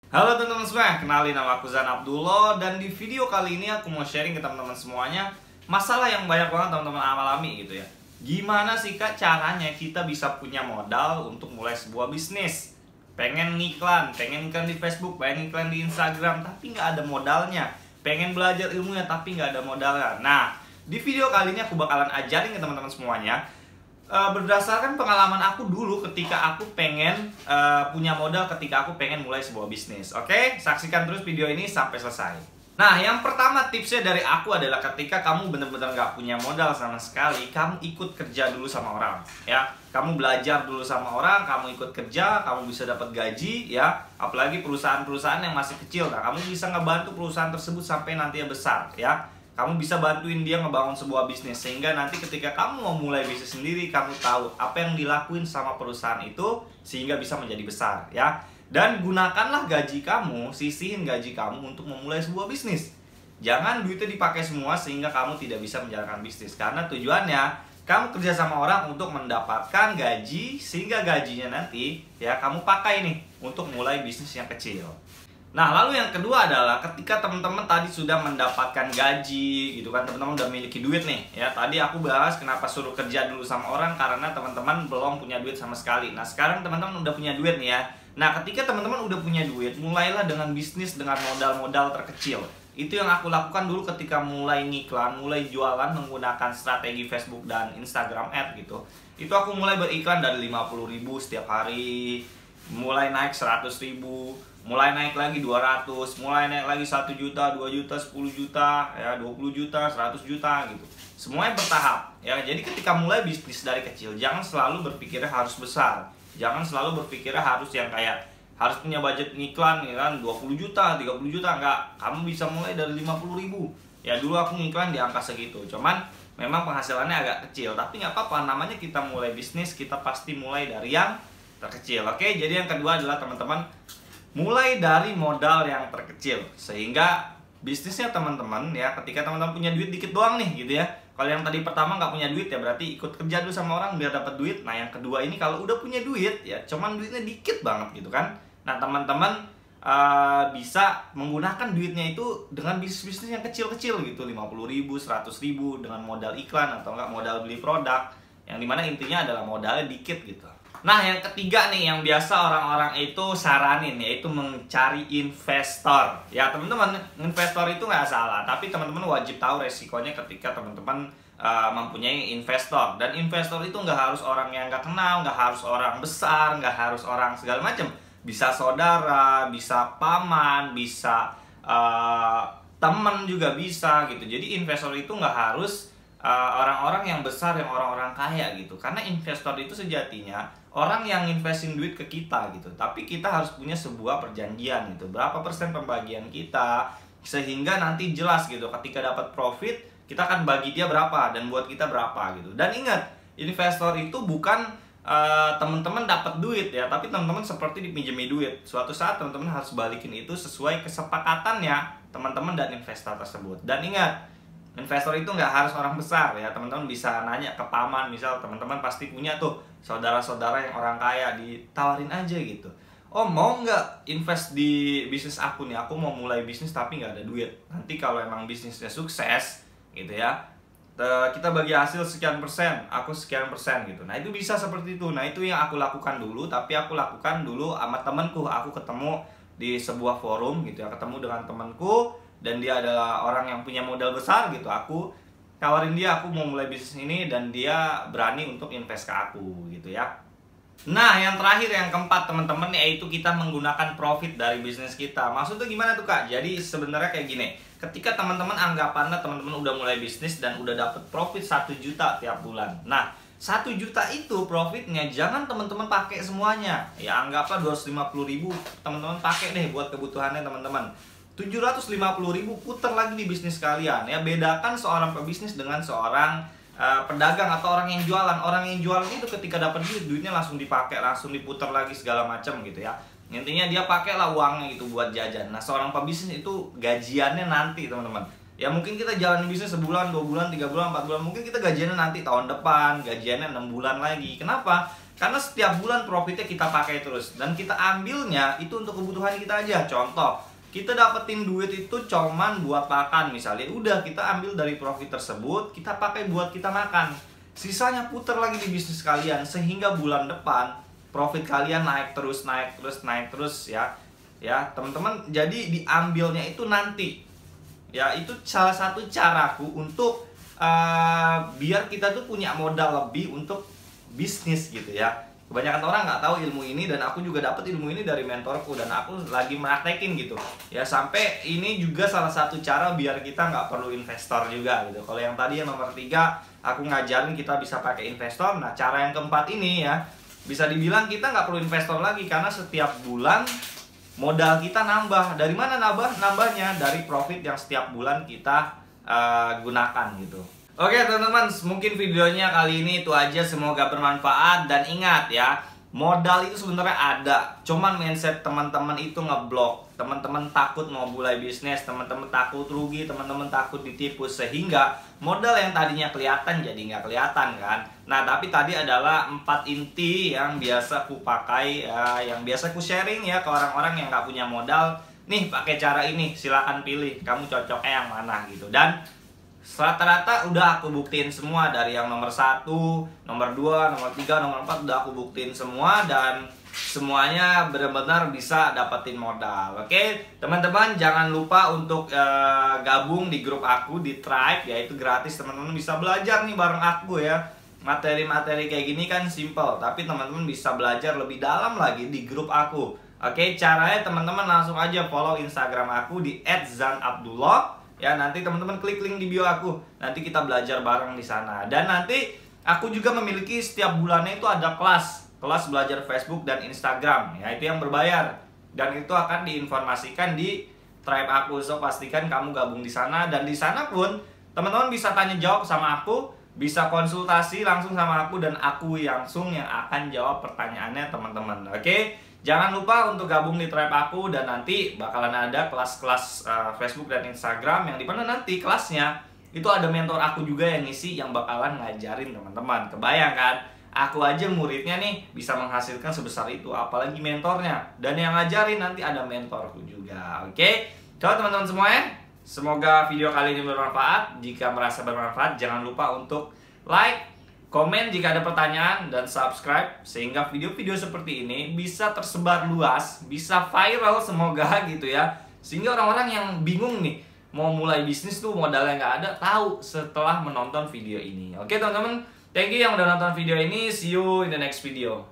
Halo teman-teman semua, kenalin nama aku Zan Abdullah. Dan di video kali ini aku mau sharing ke teman-teman semuanya masalah yang banyak banget teman-teman alami gitu ya. Gimana sih kak caranya kita bisa punya modal untuk mulai sebuah bisnis? Pengen ngiklan di Facebook, pengen ngiklan di Instagram, tapi nggak ada modalnya. Pengen belajar ilmunya tapi nggak ada modalnya. Nah, di video kali ini aku bakalan ajarin ke teman-teman semuanya berdasarkan pengalaman aku dulu ketika aku pengen punya modal, ketika aku pengen mulai sebuah bisnis. Oke, saksikan terus video ini sampai selesai. Nah, yang pertama tipsnya dari aku adalah ketika kamu bener-bener gak punya modal sama sekali, kamu ikut kerja dulu sama orang, ya. Kamu belajar dulu sama orang, kamu ikut kerja, kamu bisa dapat gaji, ya. Apalagi perusahaan-perusahaan yang masih kecil, nah kamu bisa ngebantu perusahaan tersebut sampai nantinya besar, ya. Kamu bisa bantuin dia ngebangun sebuah bisnis, sehingga nanti ketika kamu mau mulai bisnis sendiri, kamu tahu apa yang dilakuin sama perusahaan itu sehingga bisa menjadi besar, ya. Dan gunakanlah gaji kamu, sisihin gaji kamu untuk memulai sebuah bisnis. Jangan duitnya dipakai semua sehingga kamu tidak bisa menjalankan bisnis, karena tujuannya kamu kerja sama orang untuk mendapatkan gaji, sehingga gajinya nanti ya kamu pakai nih untuk mulai bisnis yang kecil. Nah, lalu yang kedua adalah ketika teman-teman tadi sudah mendapatkan gaji gitu kan, teman-teman udah memiliki duit nih ya. Tadi aku bahas kenapa suruh kerja dulu sama orang, karena teman-teman belum punya duit sama sekali. Nah, sekarang teman-teman udah punya duit nih ya. Nah, ketika teman-teman udah punya duit, mulailah dengan bisnis dengan modal-modal terkecil. Itu yang aku lakukan dulu ketika mulai ngiklan, mulai jualan menggunakan strategi Facebook dan Instagram Ad gitu. Itu aku mulai beriklan dari 50.000 setiap hari, mulai naik 100.000, mulai naik lagi 200, mulai naik lagi 1 juta, 2 juta, 10 juta, ya 20 juta, 100 juta gitu. Semuanya bertahap ya. Jadi ketika mulai bisnis dari kecil, jangan selalu berpikirnya harus besar. Jangan selalu berpikirnya harus yang kayak harus punya budget ngiklan ya kan 20 juta, 30 juta, enggak. Kamu bisa mulai dari 50.000. Ya dulu aku ngiklan di angka segitu. Cuman memang penghasilannya agak kecil, tapi nggak apa-apa, namanya kita mulai bisnis, kita pasti mulai dari yang terkecil. Oke, jadi yang kedua adalah teman-teman mulai dari modal yang terkecil, sehingga bisnisnya teman-teman ya, ketika teman-teman punya duit dikit doang nih gitu ya. Kalau yang tadi pertama nggak punya duit ya berarti ikut kerja dulu sama orang biar dapat duit. Nah, yang kedua ini kalau udah punya duit ya, cuman duitnya dikit banget gitu kan. Nah, teman-teman bisa menggunakan duitnya itu dengan bisnis-bisnis yang kecil-kecil gitu, 50.000, 100.000 dengan modal iklan atau enggak modal beli produk, yang dimana intinya adalah modalnya dikit gitu. Nah, yang ketiga nih yang biasa orang-orang itu saranin, yaitu mencari investor. Ya teman-teman, investor itu nggak salah, tapi teman-teman wajib tahu resikonya ketika teman-teman mempunyai investor. Dan investor itu nggak harus orang yang nggak kenal, nggak harus orang besar, nggak harus orang segala macam. Bisa saudara, bisa paman, bisa teman juga bisa gitu. Jadi investor itu nggak harus orang-orang yang besar, yang orang-orang kaya gitu. Karena investor itu sejatinya orang yang investin duit ke kita gitu. Tapi kita harus punya sebuah perjanjian gitu, berapa persen pembagian kita, sehingga nanti jelas gitu ketika dapat profit kita akan bagi dia berapa dan buat kita berapa gitu. Dan ingat, investor itu bukan teman-teman dapat duit ya, tapi teman-teman seperti dipinjami duit. Suatu saat teman-teman harus balikin itu sesuai kesepakatannya teman-teman dan investor tersebut. Dan ingat, investor itu nggak harus orang besar ya, teman-teman bisa nanya ke paman, misal teman-teman pasti punya tuh saudara-saudara yang orang kaya, ditawarin aja gitu. Oh, mau nggak invest di bisnis aku nih, aku mau mulai bisnis tapi nggak ada duit. Nanti kalau emang bisnisnya sukses gitu ya, kita bagi hasil sekian persen, aku sekian persen gitu. Nah itu bisa seperti itu. Nah itu yang aku lakukan dulu, tapi aku lakukan dulu sama temenku. Aku ketemu di sebuah forum gitu ya, ketemu dengan temanku, dan dia adalah orang yang punya modal besar gitu. Aku tawarin dia, aku mau mulai bisnis ini, dan dia berani untuk invest ke aku gitu ya. Nah, yang terakhir, yang keempat teman-teman, yaitu kita menggunakan profit dari bisnis kita. Maksudnya gimana tuh kak? Jadi sebenarnya kayak gini, ketika teman-teman anggapannya teman-teman udah mulai bisnis dan udah dapet profit 1 juta tiap bulan. Nah, 1 juta itu profitnya jangan teman-teman pakai semuanya. Ya anggaplah 250.000 teman-teman pakai deh buat kebutuhannya teman-teman. 750.000 putar lagi di bisnis kalian ya. Bedakan seorang pebisnis dengan seorang pedagang atau orang yang jualan. Orang yang jualan itu ketika dapat duit, duitnya langsung dipakai, langsung diputar lagi segala macam gitu ya. Intinya dia pakailah uangnya gitu buat jajan. Nah, seorang pebisnis itu gajiannya nanti teman-teman. Ya mungkin kita jalan bisnis sebulan, 2 bulan, 3 bulan, 4 bulan. Mungkin kita gajiannya nanti tahun depan, gajiannya 6 bulan lagi. Kenapa? Karena setiap bulan profitnya kita pakai terus, dan kita ambilnya itu untuk kebutuhan kita aja. Contoh, kita dapetin duit itu cuman buat makan misalnya, udah kita ambil dari profit tersebut, kita pakai buat kita makan. Sisanya puter lagi di bisnis kalian, sehingga bulan depan profit kalian naik terus ya. Ya, teman-teman, jadi diambilnya itu nanti. Ya, itu salah satu caraku untuk biar kita tuh punya modal lebih untuk bisnis gitu ya. Kebanyakan orang nggak tahu ilmu ini, dan aku juga dapat ilmu ini dari mentorku, dan aku lagi praktekin gitu ya. Sampai ini juga salah satu cara biar kita nggak perlu investor juga gitu. Kalau yang tadi yang nomor 3 aku ngajarin kita bisa pakai investor. Nah, cara yang keempat ini ya, bisa dibilang kita nggak perlu investor lagi, karena setiap bulan modal kita nambah. Dari mana nambahnya? Dari profit yang setiap bulan kita gunakan gitu. Oke teman-teman, mungkin videonya kali ini itu aja. Semoga bermanfaat, dan ingat ya, modal itu sebenarnya ada, cuman mindset teman-teman itu ngeblok. Teman-teman takut mau mulai bisnis, teman-teman takut rugi, teman-teman takut ditipu, sehingga modal yang tadinya kelihatan jadi nggak kelihatan kan. Nah, tapi tadi adalah 4 inti yang biasa ku pakai, yang biasa ku sharing ya ke orang-orang yang nggak punya modal. Nih, pakai cara ini, silakan pilih kamu cocoknya yang mana gitu. Dan rata-rata udah aku buktiin semua, dari yang nomor 1, nomor 2, nomor 3, nomor 4 udah aku buktiin semua, dan semuanya benar-benar bisa dapetin modal. Oke, teman-teman jangan lupa untuk gabung di grup aku di Tribe, yaitu gratis. Teman-teman bisa belajar nih bareng aku ya. Materi-materi kayak gini kan simple, tapi teman-teman bisa belajar lebih dalam lagi di grup aku. Oke, caranya teman-teman langsung aja follow Instagram aku di @zanabdullah. Ya, nanti teman-teman klik link di bio aku. Nanti kita belajar bareng di sana. Dan nanti aku juga memiliki setiap bulannya itu ada kelas belajar Facebook dan Instagram. Ya, itu yang berbayar. Dan itu akan diinformasikan di Tribe aku. So, pastikan kamu gabung di sana. Dan di sana pun teman-teman bisa tanya jawab sama aku, bisa konsultasi langsung sama aku, dan aku langsung yang akan jawab pertanyaannya teman-teman. Oke? Jangan lupa untuk gabung di Tribe aku, dan nanti bakalan ada kelas-kelas Facebook dan Instagram, yang dimana nanti kelasnya itu ada mentor aku juga yang ngisi, yang bakalan ngajarin teman-teman. Kebayang kan? Aku aja muridnya nih bisa menghasilkan sebesar itu, apalagi mentornya. Dan yang ngajarin nanti ada mentorku juga. Oke? Ciao teman-teman semuanya. Semoga video kali ini bermanfaat. Jika merasa bermanfaat, jangan lupa untuk like, komen jika ada pertanyaan, dan subscribe, sehingga video-video seperti ini bisa tersebar luas, bisa viral semoga gitu ya. Sehingga orang-orang yang bingung nih mau mulai bisnis tuh modalnya nggak ada, tahu setelah menonton video ini. Oke teman-teman, thank you yang udah nonton video ini. See you in the next video.